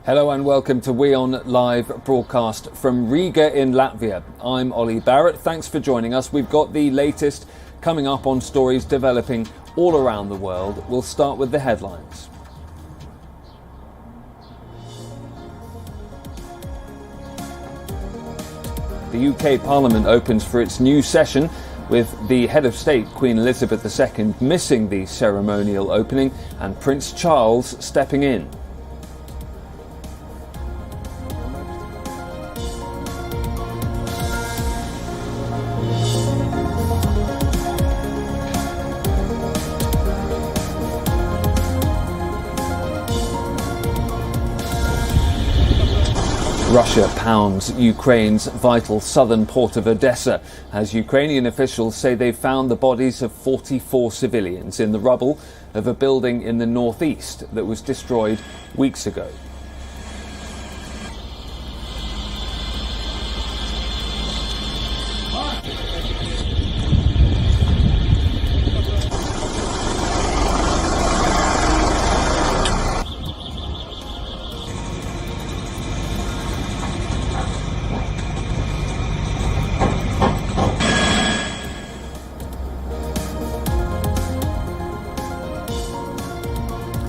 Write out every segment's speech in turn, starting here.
Hello and welcome to WION Live Broadcast from Riga in Latvia. I'm Ollie Barrett. Thanks for joining us. We've got the latest coming up on stories developing all around the world. We'll start with the headlines. The UK Parliament opens for its new session with the head of state, Queen Elizabeth II, missing the ceremonial opening and Prince Charles stepping in. Russia pounds Ukraine's vital southern port of Odessa as Ukrainian officials say they've found the bodies of 44 civilians in the rubble of a building in the northeast that was destroyed weeks ago.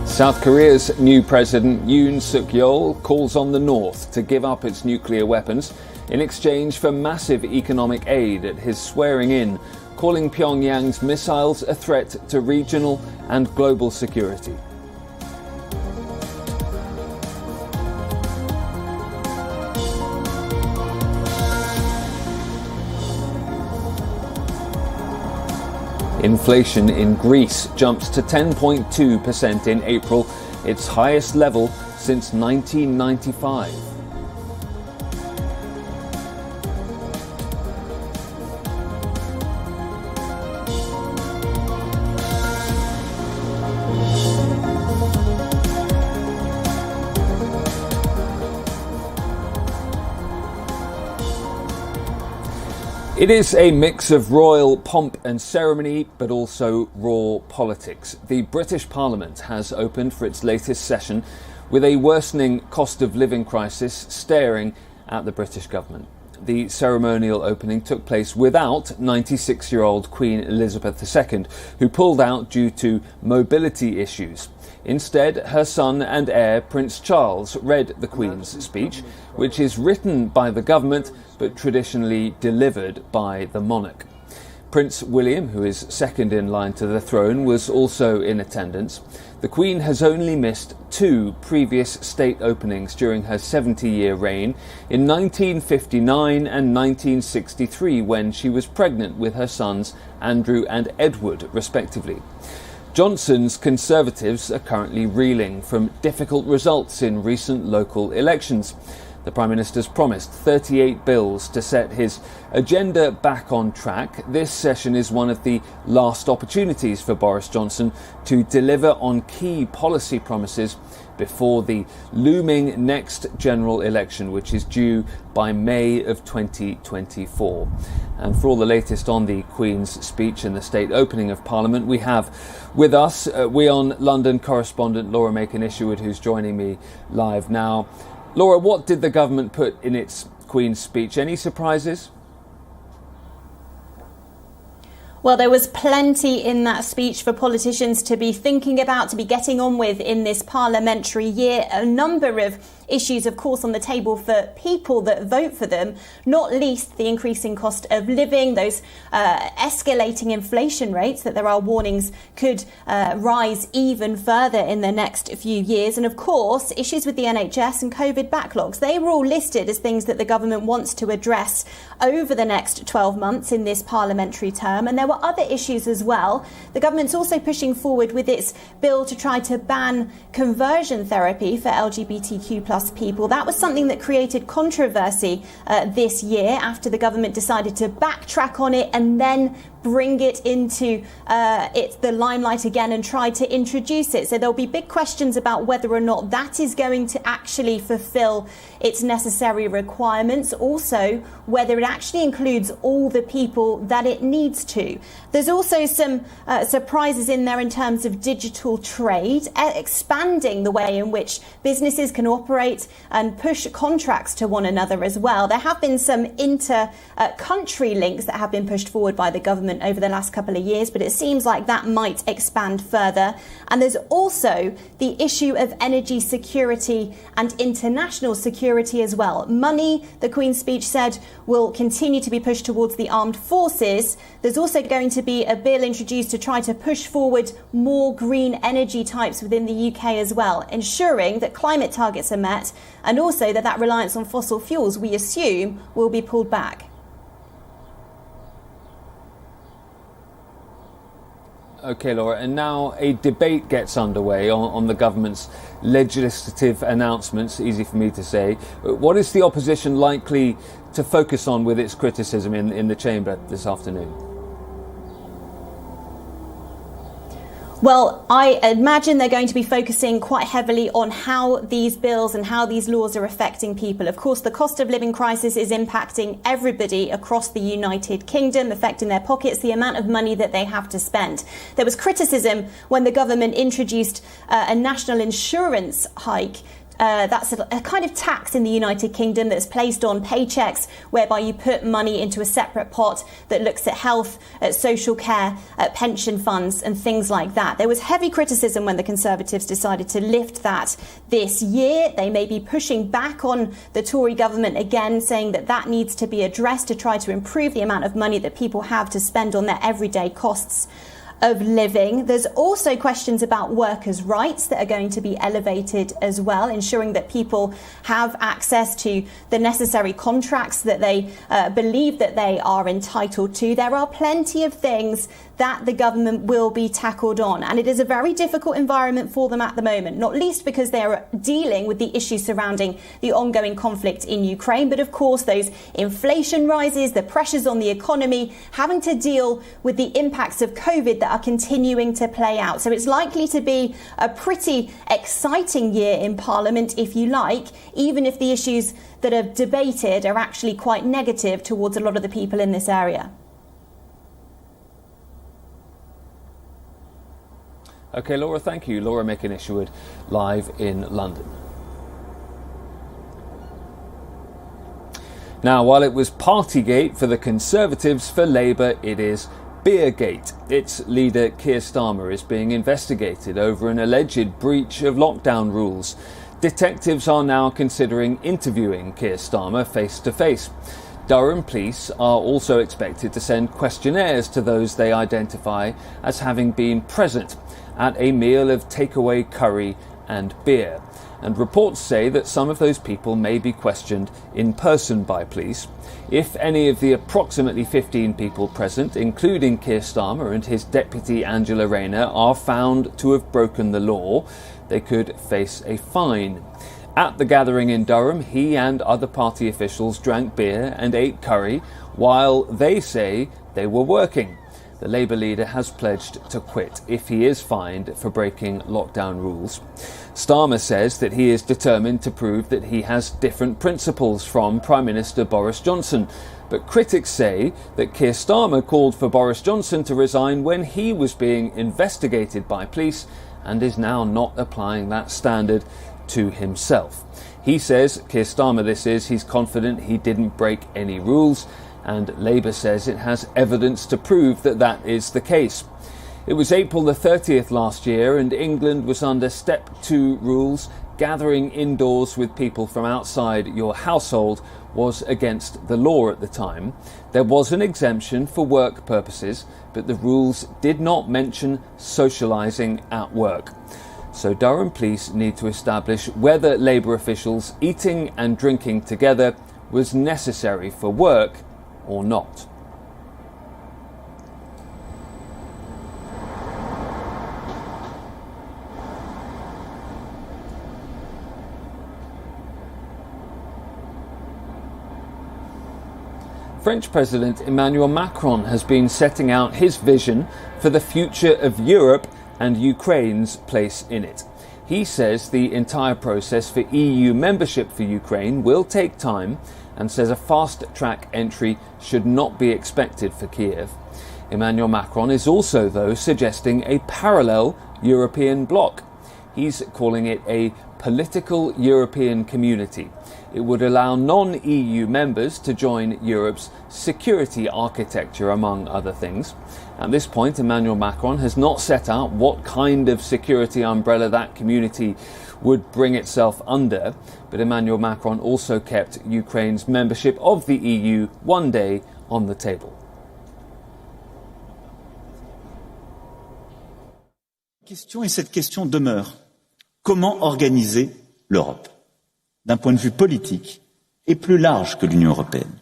South Korea's new president, Yoon Suk-yeol, calls on the North to give up its nuclear weapons in exchange for massive economic aid at his swearing-in, calling Pyongyang's missiles a threat to regional and global security. Inflation in Greece jumps to 10.2% in April, its highest level since 1995. It is a mix of royal pomp and ceremony, but also raw politics. The British Parliament has opened for its latest session with a worsening cost of living crisis staring at the British government. The ceremonial opening took place without 96-year-old Queen Elizabeth II, who pulled out due to mobility issues. Instead, her son and heir, Prince Charles, read the Queen's speech, which is written by the government but traditionally delivered by the monarch. Prince William, who is second in line to the throne, was also in attendance. The Queen has only missed two previous state openings during her 70-year reign, in 1959 and 1963, when she was pregnant with her sons Andrew and Edward, respectively. Johnson's Conservatives are currently reeling from difficult results in recent local elections. The Prime Minister's promised 38 bills to set his agenda back on track. This session is one of the last opportunities for Boris Johnson to deliver on key policy promises before the looming next general election, which is due by May of 2024. And for all the latest on the Queen's speech and the state opening of Parliament, we have with us WION London correspondent Laura Macon-Isherwood, who's joining me live now. Laura, what did the government put in its Queen's speech? Any surprises? Well, there was plenty in that speech for politicians to be thinking about, to be getting on with in this parliamentary year. A number of issues, of course, on the table for people that vote for them, not least the increasing cost of living, those escalating inflation rates that there are warnings could rise even further in the next few years. And of course, issues with the NHS and COVID backlogs. They were all listed as things that the government wants to address over the next 12 months in this parliamentary term. And there were other issues as well. The government's also pushing forward with its bill to try to ban conversion therapy for LGBTQ plus people. That was something that created controversy this year after the government decided to backtrack on it and then bring it into the limelight again and try to introduce it. So there'll be big questions about whether or not that is going to actually fulfill its necessary requirements. Also, whether it actually includes all the people that it needs to. There's also some surprises in there in terms of digital trade, expanding the way in which businesses can operate and push contracts to one another as well. There have been some inter-country links that have been pushed forward by the government over the last couple of years, but it seems like that might expand further. And there's also the issue of energy security and international security as well. Money, the Queen's speech said, will continue to be pushed towards the armed forces. There's also going to be a bill introduced to try to push forward more green energy types within the UK as well, ensuring that climate targets are met and also that reliance on fossil fuels, we assume, will be pulled back. OK, Laura, and now a debate gets underway on the government's legislative announcements, easy for me to say. What is the opposition likely to focus on with its criticism in the chamber this afternoon? Well, I imagine they're going to be focusing quite heavily on how these bills and how these laws are affecting people. Of course, the cost of living crisis is impacting everybody across the United Kingdom, affecting their pockets, the amount of money that they have to spend. There was criticism when the government introduced a national insurance hike. That's a kind of tax in the United Kingdom that's placed on paychecks, whereby you put money into a separate pot that looks at health, at social care, at pension funds and things like that. There was heavy criticism when the Conservatives decided to lift that this year. They may be pushing back on the Tory government again, saying that needs to be addressed to try to improve the amount of money that people have to spend on their everyday costs of living. There's also questions about workers' rights that are going to be elevated as well, ensuring that people have access to the necessary contracts that they believe that they are entitled to. There are plenty of things that the government will be tackled on, and it is a very difficult environment for them at the moment, not least because they are dealing with the issues surrounding the ongoing conflict in Ukraine, but of course those inflation rises, the pressures on the economy, having to deal with the impacts of COVID that are continuing to play out. So it's likely to be a pretty exciting year in Parliament, if you like, even if the issues that are debated are actually quite negative towards a lot of the people in this area. OK, Laura, thank you. Laura Makin-Isherwood, live in London. Now, while it was Partygate for the Conservatives, for Labour it is Beergate. Its leader, Keir Starmer, is being investigated over an alleged breach of lockdown rules. Detectives are now considering interviewing Keir Starmer face-to-face. Durham police are also expected to send questionnaires to those they identify as having been present at a meal of takeaway curry and beer. And reports say that some of those people may be questioned in person by police. If any of the approximately 15 people present, including Keir Starmer and his deputy Angela Rayner, are found to have broken the law, they could face a fine. At the gathering in Durham, he and other party officials drank beer and ate curry while they say they were working. The Labour leader has pledged to quit if he is fined for breaking lockdown rules. Starmer says that he is determined to prove that he has different principles from Prime Minister Boris Johnson. But critics say that Keir Starmer called for Boris Johnson to resign when he was being investigated by police and is now not applying that standard to himself. He says, Keir Starmer this is, he's confident he didn't break any rules, and Labour says it has evidence to prove that that is the case. It was April the 30th last year and England was under Step 2 rules. Gathering indoors with people from outside your household was against the law at the time. There was an exemption for work purposes, but the rules did not mention socialising at work. So Durham police need to establish whether Labour officials eating and drinking together was necessary for work or not. French President Emmanuel Macron has been setting out his vision for the future of Europe and Ukraine's place in it. He says the entire process for EU membership for Ukraine will take time and says a fast-track entry should not be expected for Kiev. Emmanuel Macron is also, though, suggesting a parallel European bloc. He's calling it a political European community. It would allow non-EU members to join Europe's security architecture, among other things. At this point, Emmanuel Macron has not set out what kind of security umbrella that community would bring itself under, but Emmanuel Macron also kept Ukraine's membership of the EU one day on the table. Cette question demeure. Comment organiser l'Europe d'un point de vue politique et plus large que l'Union européenne?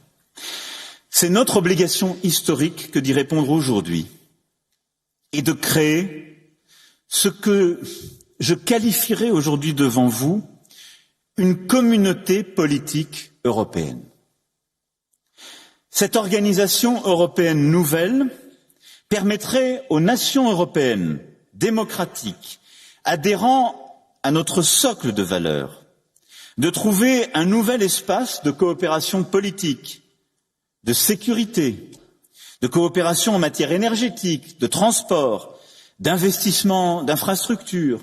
C'est notre obligation historique que d'y répondre aujourd'hui et de créer ce que je qualifierais aujourd'hui devant vous une communauté politique européenne. Cette organisation européenne nouvelle permettrait aux nations européennes démocratiques, adhérant à notre socle de valeurs, de trouver un nouvel espace de coopération politique, de sécurité, de coopération en matière énergétique, de transport, d'investissement, d'infrastructures,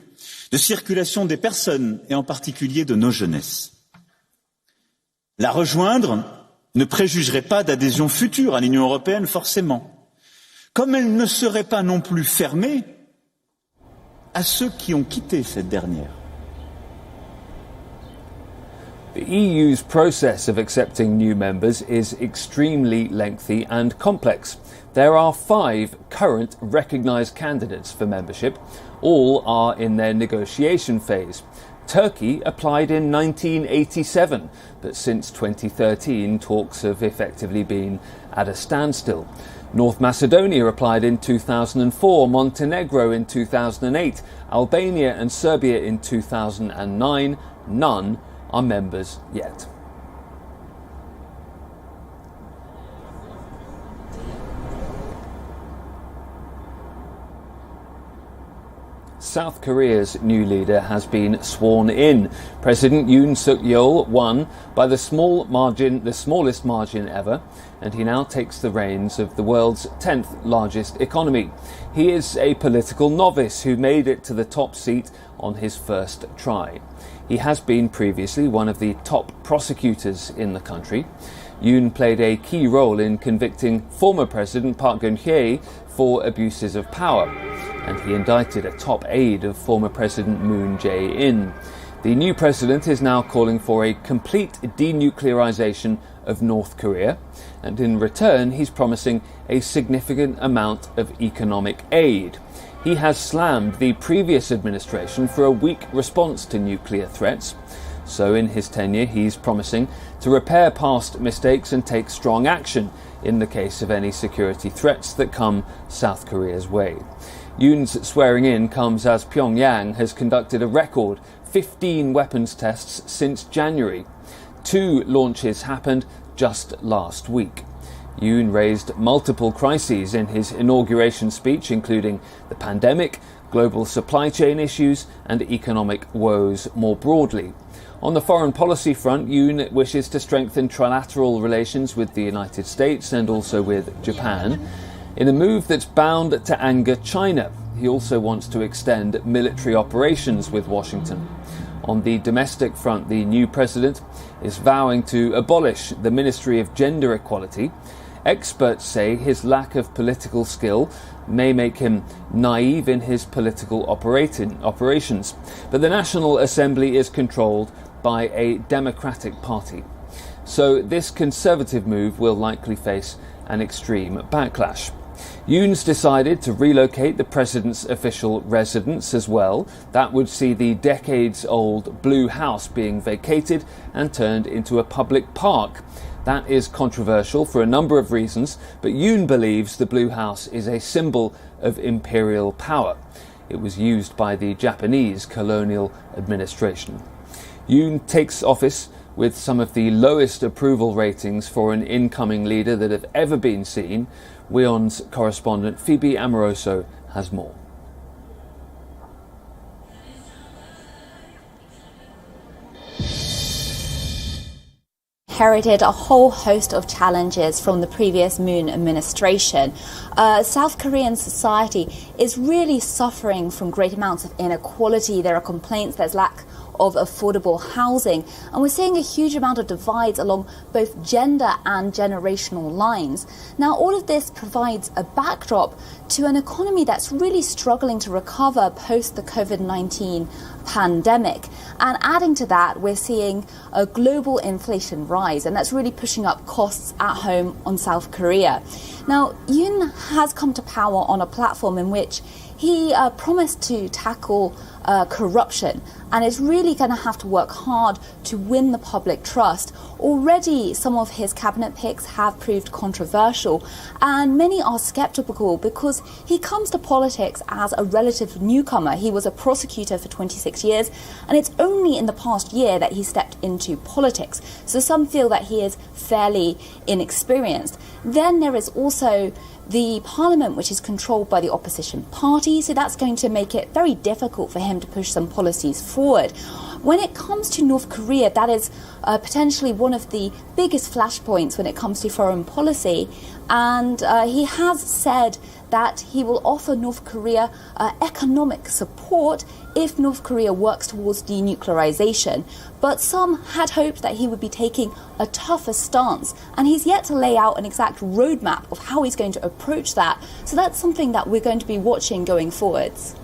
de circulation des personnes et en particulier de nos jeunesses. La rejoindre ne préjugerait pas d'adhésion future à l'Union européenne, forcément, comme elle ne serait pas non plus fermée à ceux qui ont quitté cette dernière. The EU's process of accepting new members is extremely lengthy and complex. There are 5 current recognised candidates for membership. All are in their negotiation phase. Turkey applied in 1987, but since 2013 talks have effectively been at a standstill. North Macedonia applied in 2004, Montenegro in 2008, Albania and Serbia in 2009. None are members yet. South Korea's new leader has been sworn in. President Yoon Suk-yeol won by the smallest margin ever, and he now takes the reins of the world's 10th largest economy. He is a political novice who made it to the top seat on his first try. He has been previously one of the top prosecutors in the country. Yoon played a key role in convicting former President Park Geun-hye for abuses of power, and he indicted a top aide of former President Moon Jae-in. The new president is now calling for a complete denuclearization of North Korea, and in return he's promising a significant amount of economic aid. He has slammed the previous administration for a weak response to nuclear threats. So in his tenure, he's promising to repair past mistakes and take strong action in the case of any security threats that come South Korea's way. Yoon's swearing in comes as Pyongyang has conducted a record 15 weapons tests since January. 2 launches happened just last week. Yoon raised multiple crises in his inauguration speech, including the pandemic, global supply chain issues, and economic woes more broadly. On the foreign policy front, Yoon wishes to strengthen trilateral relations with the United States and also with Japan, in a move that's bound to anger China. He also wants to extend military operations with Washington. On the domestic front, the new president is vowing to abolish the Ministry of Gender Equality. Experts say his lack of political skill may make him naive in his political operations, but the National Assembly is controlled by a Democratic Party. So this conservative move will likely face an extreme backlash. Yoon's decided to relocate the president's official residence as well. That would see the decades-old Blue House being vacated and turned into a public park. That is controversial for a number of reasons, but Yoon believes the Blue House is a symbol of imperial power. It was used by the Japanese colonial administration. Yoon takes office with some of the lowest approval ratings for an incoming leader that have ever been seen. WION's correspondent Phoebe Amoroso has more. Inherited a whole host of challenges from the previous Moon administration. South Korean society is really suffering from great amounts of inequality. There are complaints there's lack of affordable housing, and we're seeing a huge amount of divides along both gender and generational lines. Now, all of this provides a backdrop to an economy that's really struggling to recover post the COVID-19 pandemic. And adding to that, we're seeing a global inflation rise, and that's really pushing up costs at home on South Korea. Now, Yoon has come to power on a platform in which he promised to tackle corruption, and is really going to have to work hard to win the public trust. Already, some of his cabinet picks have proved controversial, and many are skeptical because he comes to politics as a relative newcomer. He was a prosecutor for 26 years, and it's only in the past year that he stepped into politics. So some feel that he is fairly inexperienced. Then there is also the parliament, which is controlled by the opposition party, so that's going to make it very difficult for him to push some policies forward. When it comes to North Korea, that is potentially one of the biggest flashpoints when it comes to foreign policy, and he has said that he will offer North Korea economic support if North Korea works towards denuclearization. But some had hoped that he would be taking a tougher stance, and he's yet to lay out an exact roadmap of how he's going to approach that. So that's something that we're going to be watching going forwards.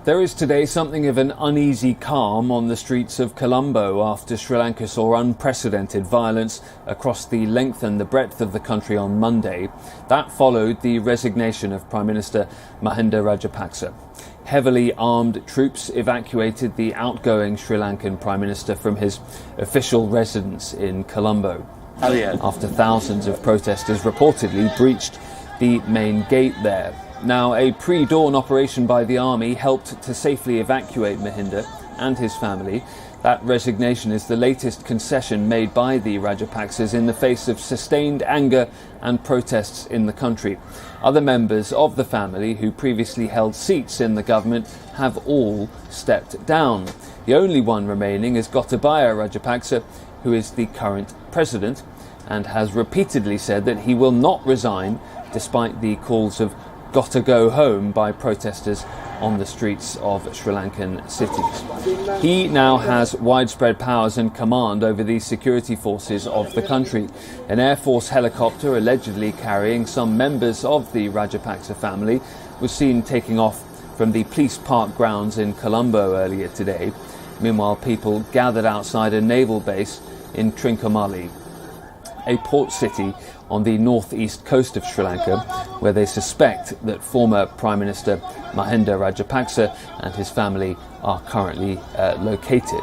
There is today something of an uneasy calm on the streets of Colombo after Sri Lanka saw unprecedented violence across the length and the breadth of the country on Monday. That followed the resignation of Prime Minister Mahinda Rajapaksa. Heavily armed troops evacuated the outgoing Sri Lankan Prime Minister from his official residence in Colombo after thousands of protesters reportedly breached the main gate there. Now, a pre-dawn operation by the army helped to safely evacuate Mahinda and his family. That resignation is the latest concession made by the Rajapaksas in the face of sustained anger and protests in the country. Other members of the family who previously held seats in the government have all stepped down. The only one remaining is Gotabaya Rajapaksa, who is the current president, and has repeatedly said that he will not resign despite the calls of "gotta go home" by protesters on the streets of Sri Lankan cities. He now has widespread powers and command over the security forces of the country. An Air Force helicopter allegedly carrying some members of the Rajapaksa family was seen taking off from the police park grounds in Colombo earlier today. Meanwhile, people gathered outside a naval base in Trincomalee, a port city on the northeast coast of Sri Lanka, where they suspect that former Prime Minister Mahinda Rajapaksa and his family are currently located.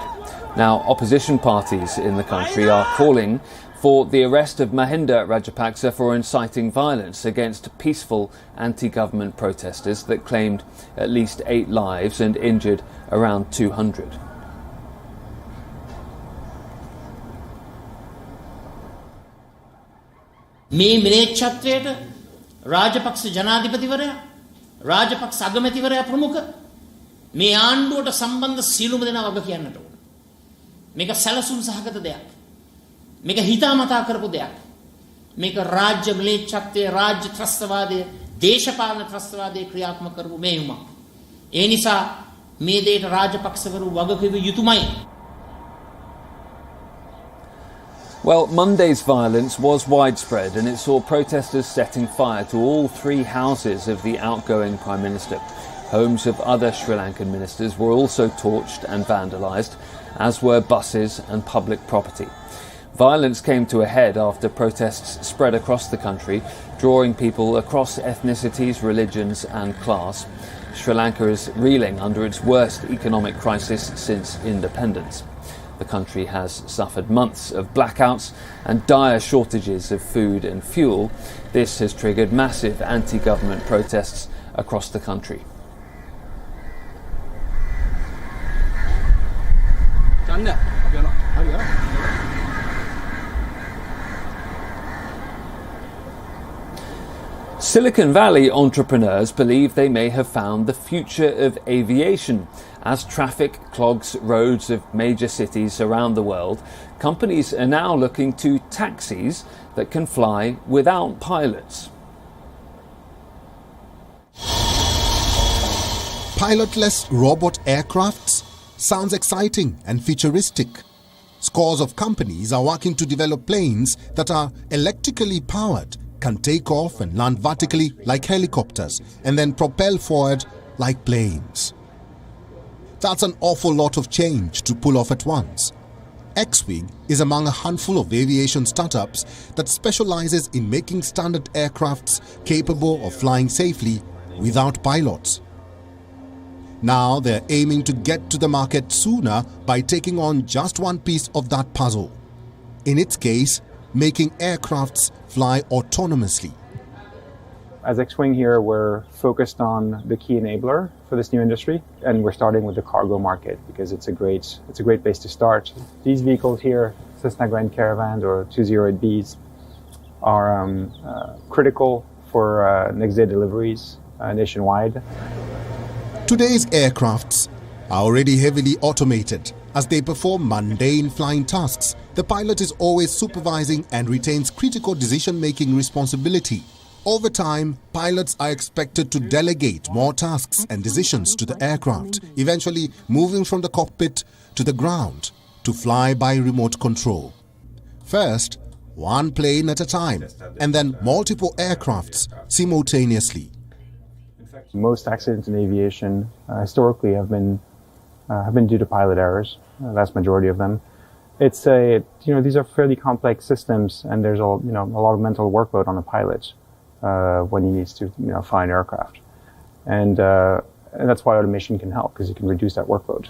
Now, opposition parties in the country are calling for the arrest of Mahinda Rajapaksa for inciting violence against peaceful anti-government protesters that claimed at least 8 lives and injured around 200. මේ මිලේච්ඡත්වයට රාජපක්ෂ ජනාධිපතිවරයා රාජපක්ෂ අගමැතිවරයා ප්‍රමුඛ මේ ආණ්ඩුවට සම්බන්ධ සියලුම දෙනා වග කියන්නට ඕන. මේක සැලසුම් සහගත දෙයක්. මේක හිතාමතා කරපු දෙයක්. මේක රාජ්‍ය මිලේච්ඡත්වයේ රාජ්‍ය ත්‍රස්තවාදයේ දේශපාලන ත්‍රස්තවාදයේ ක්‍රියාත්මක කරපු මේවුමක්. ඒ නිසා මේ දෙයට රාජපක්ෂවරු වග කිව යුතුමයි. Well, Monday's violence was widespread, and it saw protesters setting fire to all 3 houses of the outgoing Prime Minister. Homes of other Sri Lankan ministers were also torched and vandalised, as were buses and public property. Violence came to a head after protests spread across the country, drawing people across ethnicities, religions and class. Sri Lanka is reeling under its worst economic crisis since independence. The country has suffered months of blackouts and dire shortages of food and fuel. This has triggered massive anti-government protests across the country. Silicon Valley entrepreneurs believe they may have found the future of aviation. As traffic clogs roads of major cities around the world, companies are now looking to taxis that can fly without pilots. Pilotless robot aircrafts sounds exciting and futuristic. Scores of companies are working to develop planes that are electrically powered, can take off and land vertically like helicopters, and then propel forward like planes. That's an awful lot of change to pull off at once. X-Wing is among a handful of aviation startups that specializes in making standard aircrafts capable of flying safely without pilots. Now they're aiming to get to the market sooner by taking on just one piece of that puzzle. In its case, making aircrafts fly autonomously. As X-Wing here, we're focused on the key enabler for this new industry, and we're starting with the cargo market because it's a great base to start. These vehicles here, Cessna Grand Caravans or 208Bs, are critical for next day deliveries nationwide. Today's aircrafts are already heavily automated. As they perform mundane flying tasks, the pilot is always supervising and retains critical decision-making responsibility. Over time, pilots are expected to delegate more tasks and decisions to the aircraft, eventually moving from the cockpit to the ground to fly by remote control. First, one plane at a time, and then multiple aircrafts simultaneously. Most accidents in aviation historically have been due to pilot errors. The vast majority of them. These are fairly complex systems, and there's a lot of mental workload on the pilot when he needs to fly an aircraft, and that's why automation can help, because it can reduce that workload.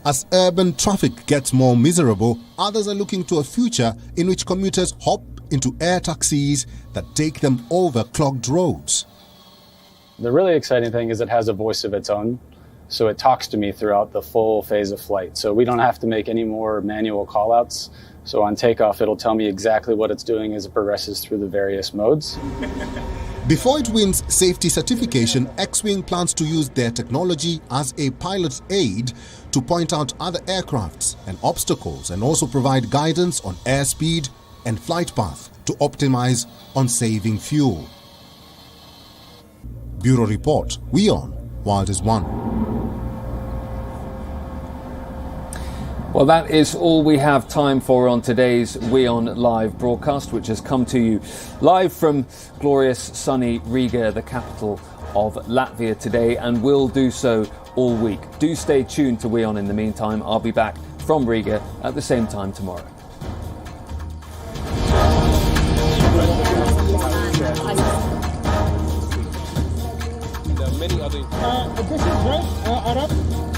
As urban traffic gets more miserable, others are looking to a future in which commuters hop into air taxis that take them over clogged roads. The really exciting thing is it has a voice of its own, so it talks to me throughout the full phase of flight. So we don't have to make any more manual callouts. So on takeoff, it'll tell me exactly what it's doing as it progresses through the various modes. Before it wins safety certification, X-Wing plans to use their technology as a pilot's aid to point out other aircrafts and obstacles, and also provide guidance on airspeed and flight path to optimize on saving fuel. Bureau Report, WION, World is One. Well, that is all we have time for on today's WION Live broadcast, which has come to you live from glorious sunny Riga, the capital of Latvia today, and will do so all week. Do stay tuned to WION in the meantime. I'll be back from Riga at the same time tomorrow. This is right, Arab.